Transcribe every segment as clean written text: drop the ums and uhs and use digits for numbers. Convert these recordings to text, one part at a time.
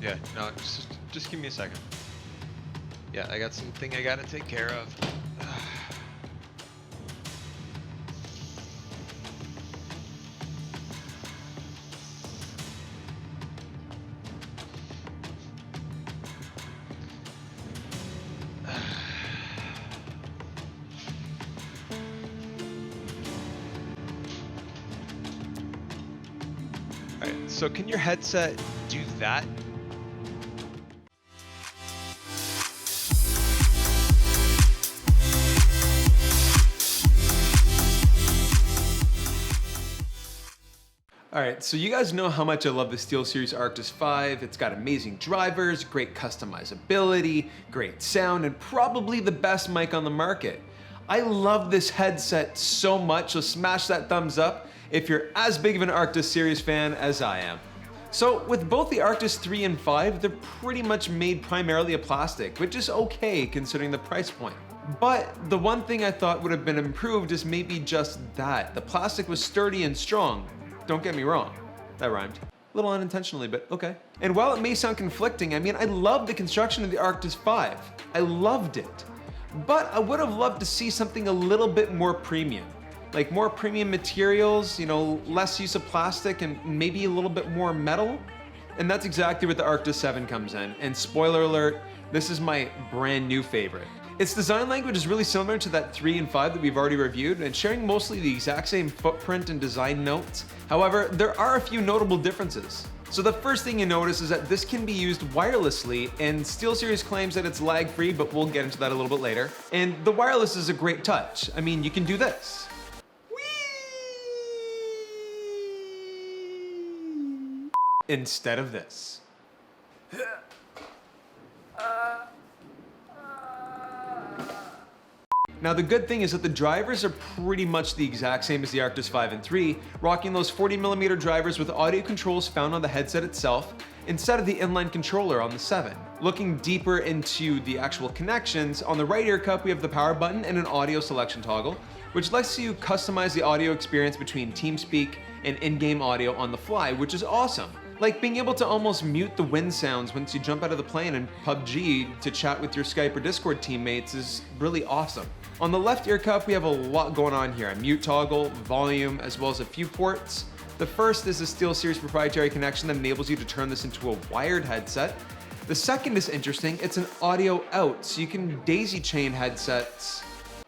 Yeah, no, just give me a second. Yeah, I got something I gotta take care of. Alright, so can your headset do that? Alright, so you guys know how much I love the Steelseries Arctis 5. It's got amazing drivers, great customizability, great sound, and probably the best mic on the market. I love this headset so much, so smash that thumbs up if you're as big of an Arctis series fan as I am. So with both the Arctis 3 and 5, they're pretty much made primarily of plastic, which is okay considering the price point. But the one thing I thought would have been improved is maybe just that. The plastic was sturdy and strong. Don't get me wrong, that rhymed. A little unintentionally, but okay. And while it may sound conflicting, I mean, I love the construction of the Arctis 5. I loved it. But I would have loved to see something a little bit more premium. Like more premium materials, you know, less use of plastic and maybe a little bit more metal. And that's exactly where the Arctis 7 comes in. And spoiler alert, this is my brand new favorite. Its design language is really similar to that 3 and 5 that we've already reviewed and sharing mostly the exact same footprint and design notes. However, there are a few notable differences. So the first thing you notice is that this can be used wirelessly, and SteelSeries claims that it's lag-free, but we'll get into that a little bit later. And the wireless is a great touch. I mean, you can do this. Instead of this. Now the good thing is that the drivers are pretty much the exact same as the Arctis 5 and 3, rocking those 40mm drivers with audio controls found on the headset itself, instead of the inline controller on the 7. Looking deeper into the actual connections, on the right ear cup we have the power button and an audio selection toggle, which lets you customize the audio experience between TeamSpeak and in-game audio on the fly, which is awesome. Like being able to almost mute the wind sounds once you jump out of the plane in PUBG to chat with your Skype or Discord teammates is really awesome. On the left ear cup, we have a lot going on here. A mute toggle, volume, as well as a few ports. The first is a SteelSeries proprietary connection that enables you to turn this into a wired headset. The second is interesting. It's an audio out, so you can daisy chain headsets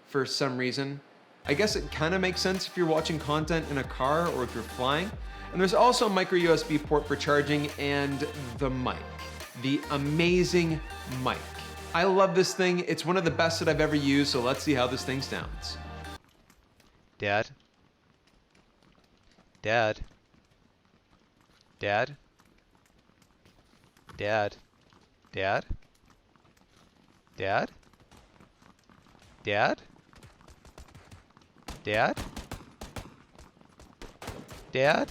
for some reason. I guess it kind of makes sense if you're watching content in a car or if you're flying. And there's also a micro USB port for charging and the mic. The amazing mic. I love this thing. It's one of the best that I've ever used, so let's see how this thing sounds. Dad? Dad? Dad? Dad? Dad? Dad? Dad? Dad? Dad?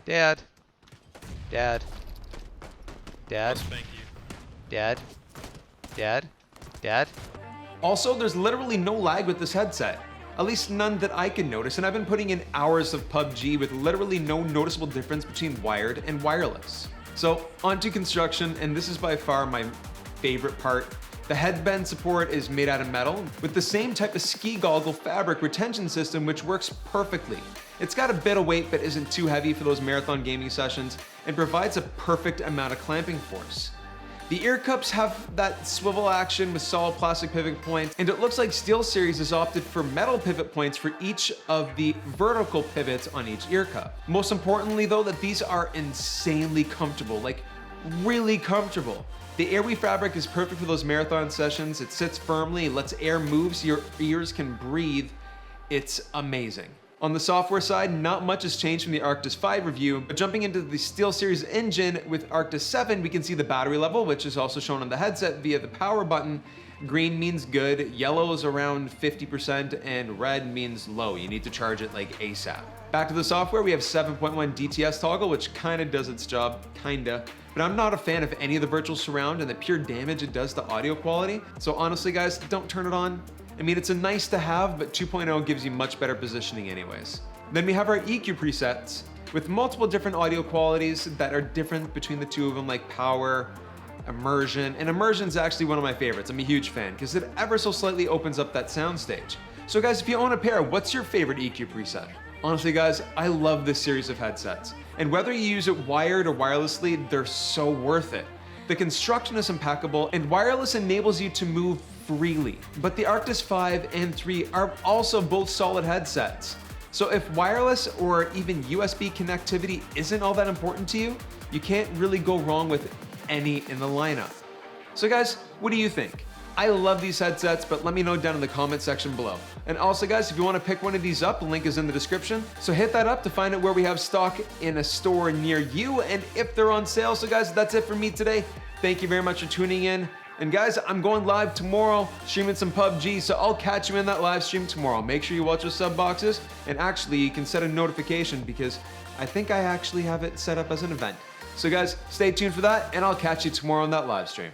Dad? Dad? Dad? Thank you. Dad? Dad? Dad? Also, there's literally no lag with this headset. At least none that I can notice, and I've been putting in hours of PUBG with literally no noticeable difference between wired and wireless. So, onto construction, and this is by far my favorite part. The headband support is made out of metal with the same type of ski goggle fabric retention system which works perfectly. It's got a bit of weight but isn't too heavy for those marathon gaming sessions and provides a perfect amount of clamping force. The ear cups have that swivel action with solid plastic pivot points, and it looks like SteelSeries has opted for metal pivot points for each of the vertical pivots on each ear cup. Most importantly though, that these are insanely comfortable, like really comfortable. The airweave fabric is perfect for those marathon sessions. It sits firmly, lets air move so your ears can breathe. It's amazing. On the software side, not much has changed from the Arctis 5 review, but jumping into the SteelSeries engine with Arctis 7, we can see the battery level, which is also shown on the headset via the power button. Green means good, yellow is around 50%, and red means low. You need to charge it like ASAP. Back to the software, we have 7.1 DTS toggle, which kinda does its job, kinda. But I'm not a fan of any of the virtual surround and the pure damage it does to audio quality. So honestly guys, don't turn it on. I mean, it's a nice to have, but 2.0 gives you much better positioning anyways. Then we have our EQ presets. with multiple different audio qualities that are different between the two of them, like power, immersion, and immersion's actually one of my favorites. I'm a huge fan because it ever so slightly opens up that soundstage. So guys, if you own a pair, what's your favorite EQ preset? Honestly guys, I love this series of headsets. And whether you use it wired or wirelessly, they're so worth it. The construction is impeccable and wireless enables you to move freely. But the Arctis 5 and 3 are also both solid headsets. So if wireless or even USB connectivity isn't all that important to you, you can't really go wrong with any in the lineup. So guys, what do you think? I love these headsets, but let me know down in the comment section below. And also guys, if you want to pick one of these up, the link is in the description. So hit that up to find out where we have stock in a store near you and if they're on sale. So guys, that's it for me today. Thank you very much for tuning in. And guys, I'm going live tomorrow, streaming some PUBG, so I'll catch you in that live stream tomorrow. Make sure you watch your sub boxes, and actually you can set a notification because I think I actually have it set up as an event. So guys, stay tuned for that, and I'll catch you tomorrow on that live stream.